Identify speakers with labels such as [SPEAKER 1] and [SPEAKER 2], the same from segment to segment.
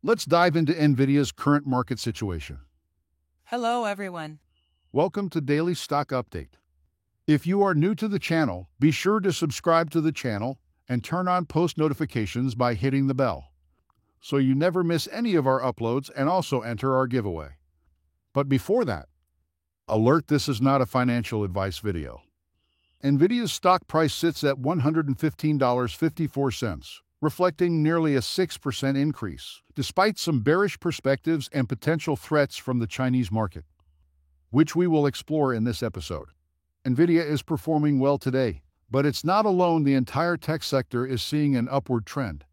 [SPEAKER 1] Let's dive into NVIDIA's current market situation.
[SPEAKER 2] Hello, everyone.
[SPEAKER 1] Welcome to Daily Stock Update. If you are new to the channel, be sure to subscribe to the channel and turn on post notifications by hitting the bell, so you never miss any of our uploads and also enter our giveaway. But before that, alert, this is not a financial advice video. NVIDIA's stock price sits at $115.54, reflecting nearly a 6% increase, despite some bearish perspectives and potential threats from the Chinese market, which we will explore in this episode. NVIDIA is performing well today, but it's not alone. The entire tech sector is seeing an upward trend.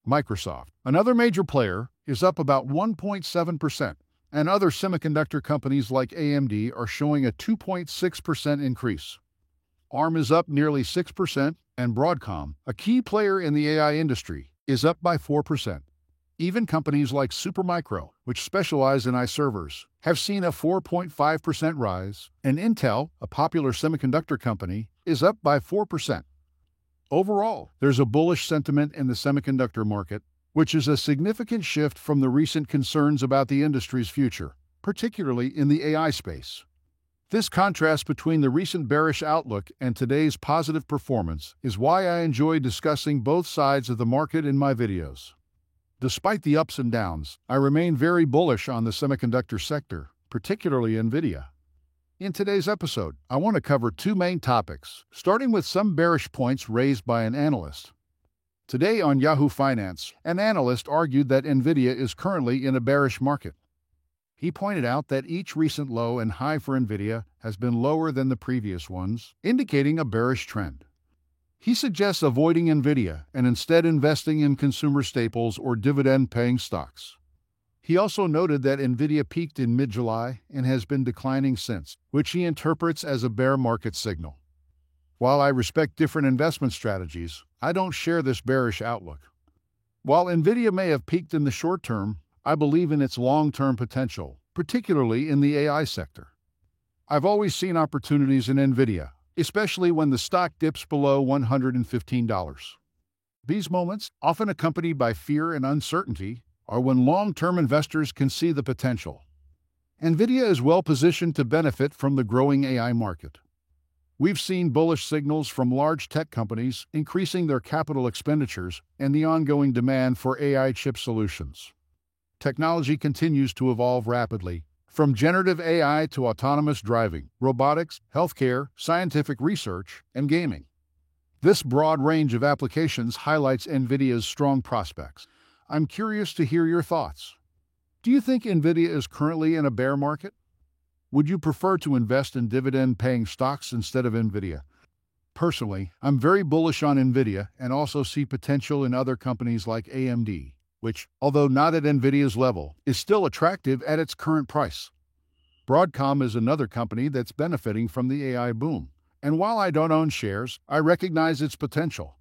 [SPEAKER 1] Microsoft, another major player, is up about 1.7%, and other semiconductor companies like AMD are showing a 2.6% increase. ARM is up nearly 6%, and Broadcom, a key player in the AI industry, is up by 4%. Even companies like Supermicro, which specialize in AI servers, have seen a 4.5% rise, and Intel, a popular semiconductor company, is up by 4%. Overall, there's a bullish sentiment in the semiconductor market, which is a significant shift from the recent concerns about the industry's future, particularly in the AI space. This contrast between the recent bearish outlook and today's positive performance is why I enjoy discussing both sides of the market in my videos. Despite the ups and downs, I remain very bullish on the semiconductor sector, particularly NVIDIA. In today's episode, I want to cover two main topics, starting with some bearish points raised by an analyst. Today on Yahoo Finance, an analyst argued that NVIDIA is currently in a bearish market. He pointed out that each recent low and high for NVIDIA has been lower than the previous ones, indicating a bearish trend. He suggests avoiding NVIDIA and instead investing in consumer staples or dividend-paying stocks. He also noted that NVIDIA peaked in mid-July and has been declining since, which he interprets as a bear market signal. While I respect different investment strategies, I don't share this bearish outlook. While NVIDIA may have peaked in the short term, I believe in its long-term potential, particularly in the AI sector. I've always seen opportunities in NVIDIA, especially when the stock dips below $115. These moments, often accompanied by fear and uncertainty, are when long-term investors can see the potential. NVIDIA is well positioned to benefit from the growing AI market. We've seen bullish signals from large tech companies increasing their capital expenditures and the ongoing demand for AI chip solutions. Technology continues to evolve rapidly, from generative AI to autonomous driving, robotics, healthcare, scientific research, and gaming. This broad range of applications highlights NVIDIA's strong prospects. I'm curious to hear your thoughts. Do you think NVIDIA is currently in a bear market? Would you prefer to invest in dividend-paying stocks instead of NVIDIA? Personally, I'm very bullish on NVIDIA and also see potential in other companies like AMD, which, although not at NVIDIA's level, is still attractive at its current price. Broadcom is another company that's benefiting from the AI boom, and while I don't own shares, I recognize its potential.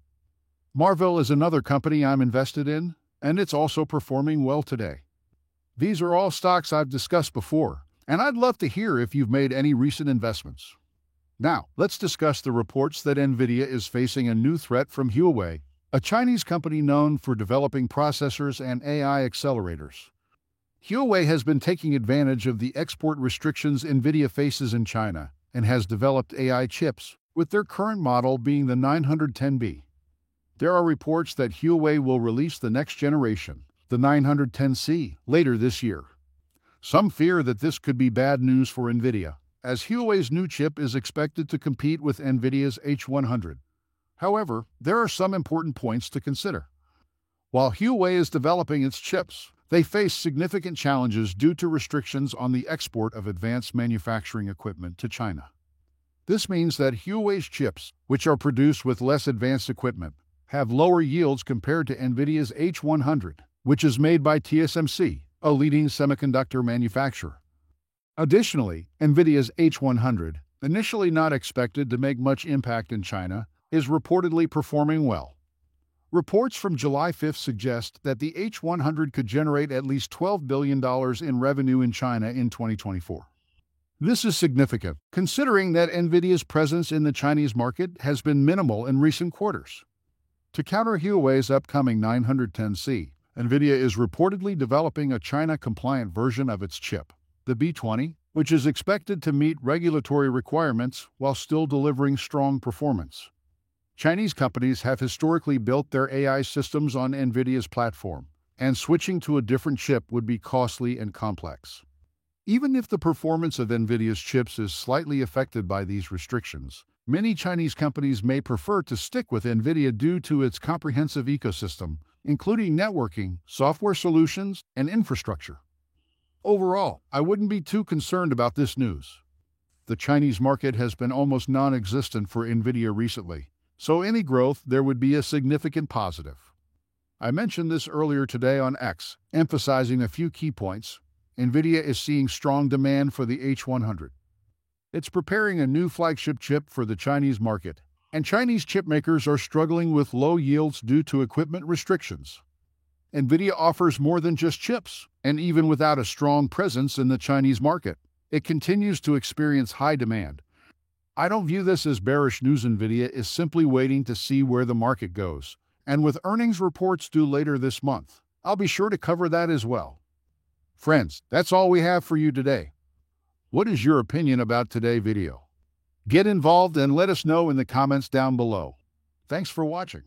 [SPEAKER 1] Marvell is another company I'm invested in, and it's also performing well today. These are all stocks I've discussed before, and I'd love to hear if you've made any recent investments. Now, let's discuss the reports that NVIDIA is facing a new threat from Huawei, a Chinese company known for developing processors and AI accelerators. Huawei has been taking advantage of the export restrictions NVIDIA faces in China and has developed AI chips, with their current model being the 910B. There are reports that Huawei will release the next generation, the 910C, later this year. Some fear that this could be bad news for NVIDIA, as Huawei's new chip is expected to compete with NVIDIA's H100. However, there are some important points to consider. While Huawei is developing its chips, they face significant challenges due to restrictions on the export of advanced manufacturing equipment to China. This means that Huawei's chips, which are produced with less advanced equipment, have lower yields compared to NVIDIA's H100, which is made by TSMC, a leading semiconductor manufacturer. Additionally, NVIDIA's H100, initially not expected to make much impact in China, is reportedly performing well. Reports from July 5 suggest that the H100 could generate at least $12 billion in revenue in China in 2024. This is significant, considering that NVIDIA's presence in the Chinese market has been minimal in recent quarters. To counter Huawei's upcoming 910C, NVIDIA is reportedly developing a China-compliant version of its chip, the B20, which is expected to meet regulatory requirements while still delivering strong performance. Chinese companies have historically built their AI systems on NVIDIA's platform, and switching to a different chip would be costly and complex. Even if the performance of NVIDIA's chips is slightly affected by these restrictions, many Chinese companies may prefer to stick with NVIDIA due to its comprehensive ecosystem, including networking, software solutions, and infrastructure. Overall, I wouldn't be too concerned about this news. The Chinese market has been almost non-existent for NVIDIA recently, so any growth there would be a significant positive. I mentioned this earlier today on X, emphasizing a few key points. NVIDIA is seeing strong demand for the H100. It's preparing a new flagship chip for the Chinese market, and Chinese chipmakers are struggling with low yields due to equipment restrictions. NVIDIA offers more than just chips, and even without a strong presence in the Chinese market, it continues to experience high demand. I don't view this as bearish news. NVIDIA is simply waiting to see where the market goes, and with earnings reports due later this month, I'll be sure to cover that as well. Friends, that's all we have for you today. What is your opinion about today's video? Get involved and let us know in the comments down below. Thanks for watching.